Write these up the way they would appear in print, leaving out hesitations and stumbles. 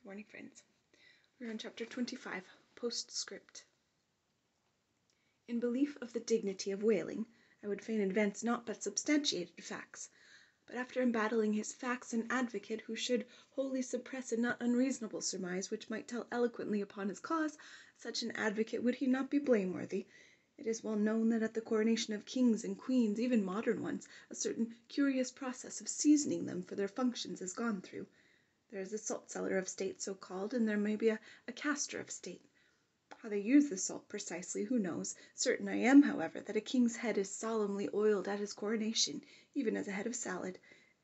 Good morning, friends. We're on chapter 25, Postscript. In belief of the dignity of whaling, I would fain advance not but substantiated facts, but after embattling his facts an advocate who should wholly suppress a not unreasonable surmise which might tell eloquently upon his cause, such an advocate would he not be blameworthy. It is well known that at the coronation of kings and queens, even modern ones, a certain curious process of seasoning them for their functions is gone through. There is a salt-cellar of state, so called, and there may be a caster of state. How they use the salt precisely, who knows? Certain I am, however, that a king's head is solemnly oiled at his coronation, even as a head of salad.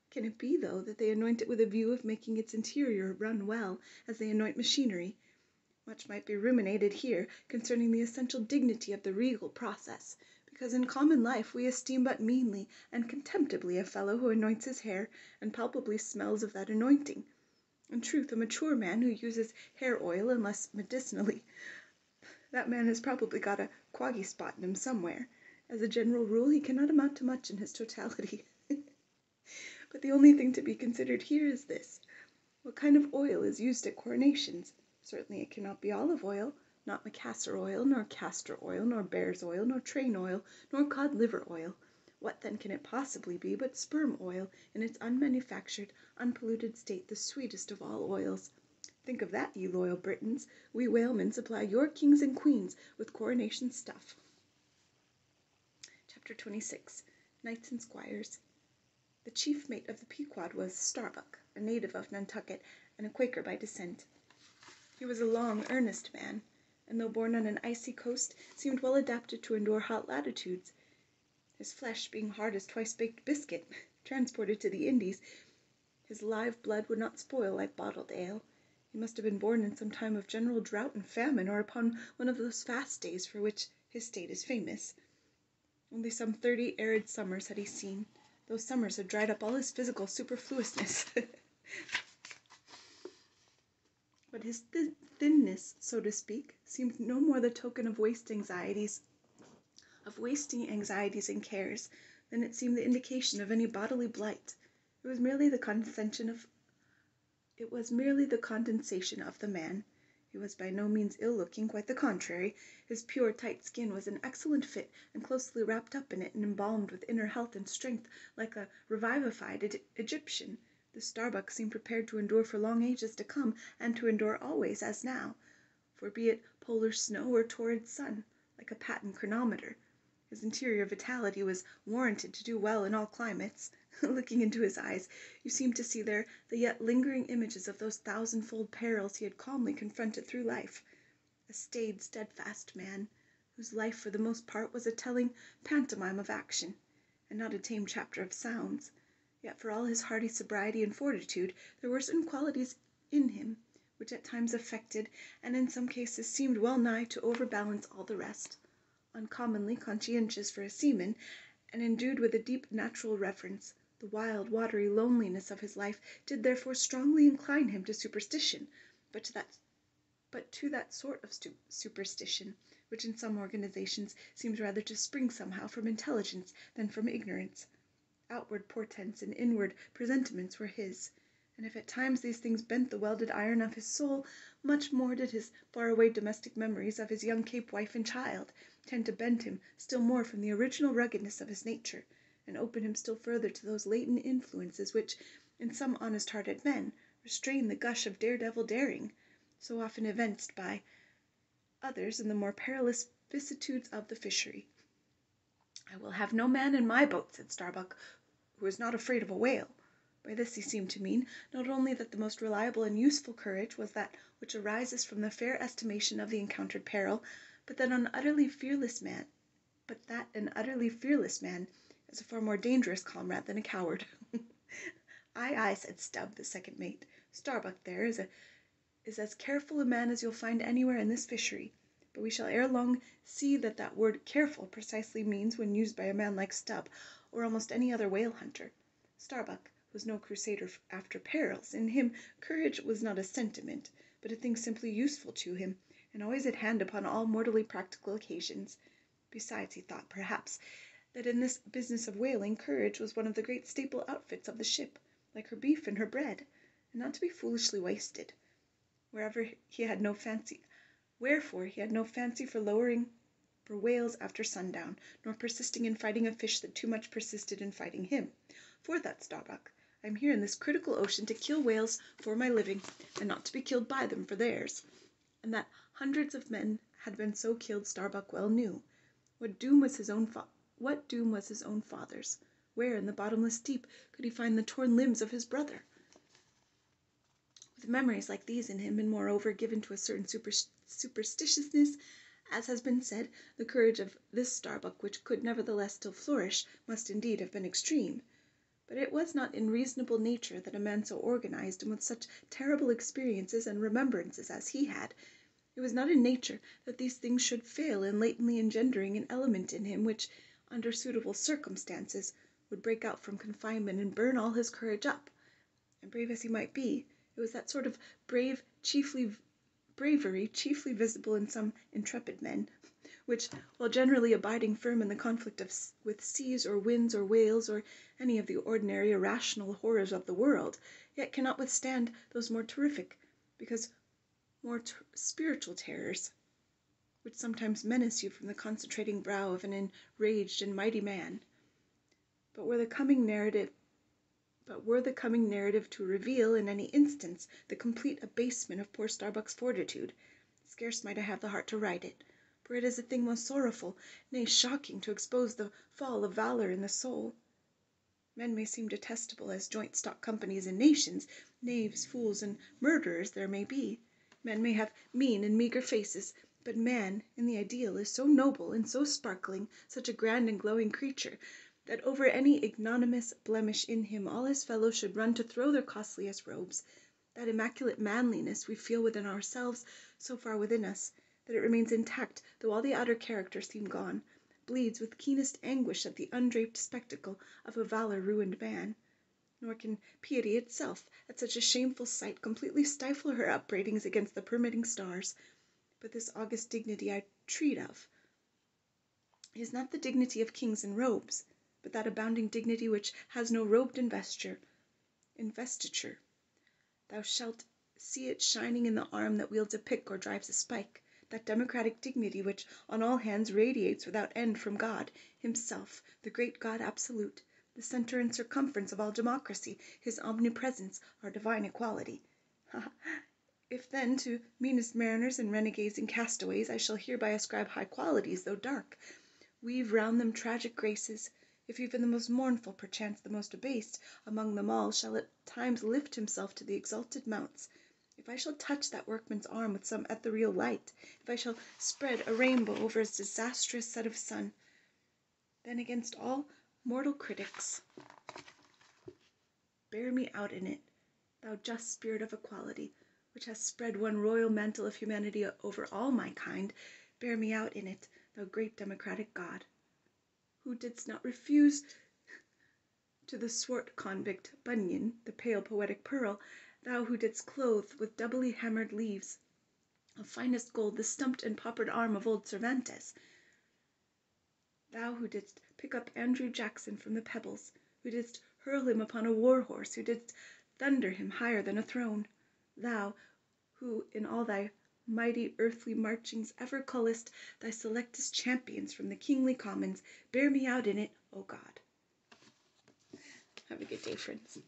Can it be, though, that they anoint it with a view of making its interior run well, as they anoint machinery? Much might be ruminated here concerning the essential dignity of the regal process, because in common life we esteem but meanly and contemptibly a fellow who anoints his hair, and palpably smells of that anointing. In truth, a mature man who uses hair oil, unless medicinally, that man has probably got a quaggy spot in him somewhere. As a general rule, he cannot amount to much in his totality. But the only thing to be considered here is this: what kind of oil is used at coronations? Certainly it cannot be olive oil, not macassar oil, nor castor oil, nor bear's oil, nor train oil, nor cod liver oil. What then can it possibly be but sperm oil, in its unmanufactured, unpolluted state, the sweetest of all oils? Think of that, ye loyal Britons. We whalemen supply your kings and queens with coronation stuff. Chapter 26. Knights and Squires. The chief mate of the Pequod was Starbuck, a native of Nantucket, and a Quaker by descent. He was a long, earnest man, and though born on an icy coast, seemed well adapted to endure hot latitudes. His flesh being hard as twice-baked biscuit, transported to the Indies, his live blood would not spoil like bottled ale. He must have been born in some time of general drought and famine, or upon one of those fast days for which his state is famous. Only some 30 arid summers had he seen. Those summers had dried up all his physical superfluousness. But his thinness, so to speak, seemed no more the token of wasting anxieties and cares, than it seemed the indication of any bodily blight. It was merely the condensation of the man. He was by no means ill-looking, quite the contrary. His pure, tight skin was an excellent fit, and closely wrapped up in it and embalmed with inner health and strength, like a revivified Egyptian. The Starbuck seemed prepared to endure for long ages to come, and to endure always, as now, for be it polar snow or torrid sun, like a patent chronometer. His interior vitality was warranted to do well in all climates. Looking into his eyes, you seemed to see there the yet lingering images of those thousandfold perils he had calmly confronted through life. A staid, steadfast man, whose life for the most part was a telling pantomime of action, and not a tame chapter of sounds. Yet for all his hardy sobriety and fortitude, there were certain qualities in him which at times affected, and in some cases seemed well nigh to overbalance all the rest. Uncommonly conscientious for a seaman, and endued with a deep natural reverence, the wild, watery loneliness of his life did therefore strongly incline him to superstition, but to that sort of superstition which in some organizations seems rather to spring somehow from intelligence than from ignorance. Outward portents and inward presentiments were his, and if at times these things bent the welded iron of his soul, much more did his far-away domestic memories of his young Cape wife and child tend to bend him still more from the original ruggedness of his nature, and open him still further to those latent influences which, in some honest-hearted men, restrain the gush of daredevil daring, so often evinced by others in the more perilous vicissitudes of the fishery. "I will have no man in my boat," said Starbuck, "who is not afraid of a whale." By this he seemed to mean, not only that the most reliable and useful courage was that which arises from the fair estimation of the encountered peril, but that an utterly fearless man is a far more dangerous comrade than a coward. "Aye, aye," said Stubb, the second mate. "Starbuck there is as careful a man as you'll find anywhere in this fishery. But we shall ere long see that that word 'careful' precisely means when used by a man like Stubb, or almost any other whale hunter. Starbuck was no crusader after perils. In him courage was not a sentiment, but a thing simply useful to him, and always at hand upon all mortally practical occasions. Besides, he thought, perhaps, that in this business of whaling, courage was one of the great staple outfits of the ship, like her beef and her bread, and not to be foolishly wasted. Wherefore he had no fancy for lowering for whales after sundown, nor persisting in fighting a fish that too much persisted in fighting him. For that, Starbuck, I am here in this critical ocean to kill whales for my living, and not to be killed by them for theirs. And that hundreds of men had been so killed Starbuck well knew. What doom was his own father's? Where in the bottomless deep could he find the torn limbs of his brother? With memories like these in him, and moreover given to a certain superstitiousness, as has been said, the courage of this Starbuck, which could nevertheless still flourish, must indeed have been extreme. But it was not in reasonable nature that a man so organized, and with such terrible experiences and remembrances as he had, it was not in nature that these things should fail in latently engendering an element in him which, under suitable circumstances, would break out from confinement and burn all his courage up. And brave as he might be, it was that sort of bravery chiefly visible in some intrepid men, which, while generally abiding firm in the conflict with seas or winds or whales or any of the ordinary irrational horrors of the world, yet cannot withstand those more terrific, because more spiritual terrors, which sometimes menace you from the concentrating brow of an enraged and mighty man. But were the coming narrative to reveal in any instance the complete abasement of poor Starbuck's fortitude, scarce might I have the heart to write it, for it is a thing most sorrowful, nay, shocking, to expose the fall of valor in the soul. Men may seem detestable as joint stock companies in nations, knaves, fools, and murderers there may be. Men may have mean and meagre faces, but man, in the ideal, is so noble and so sparkling, such a grand and glowing creature, that over any ignominious blemish in him all his fellows should run to throw their costliest robes. That immaculate manliness we feel within ourselves, so far within us, that it remains intact, though all the outer character seem gone, bleeds with keenest anguish at the undraped spectacle of a valor-ruined man. Nor can piety itself, at such a shameful sight, completely stifle her upbraidings against the permitting stars. But this august dignity I treat of is not the dignity of kings in robes, but that abounding dignity which has no robed investiture. Thou shalt see it shining in the arm that wields a pick or drives a spike, that democratic dignity which on all hands radiates without end from God himself, the great God absolute, the center and circumference of all democracy, his omnipresence, our divine equality. If then to meanest mariners and renegades and castaways I shall hereby ascribe high qualities, though dark, weave round them tragic graces, if even the most mournful, perchance the most abased, among them all shall at times lift himself to the exalted mounts, if I shall touch that workman's arm with some ethereal light, if I shall spread a rainbow over his disastrous set of sun, then against all mortal critics bear me out in it, thou just spirit of equality, which hast spread one royal mantle of humanity over all my kind, bear me out in it, thou great democratic God, who didst not refuse to the swart convict Bunyan the pale poetic pearl, thou who didst clothe with doubly hammered leaves of finest gold the stumped and paupered arm of old Cervantes, thou who didst pick up Andrew Jackson from the pebbles, who didst hurl him upon a war-horse, who didst thunder him higher than a throne, thou who in all thy mighty earthly marchings ever cullest thy selectest champions from the kingly commons, bear me out in it, O God. Have a good day, friends.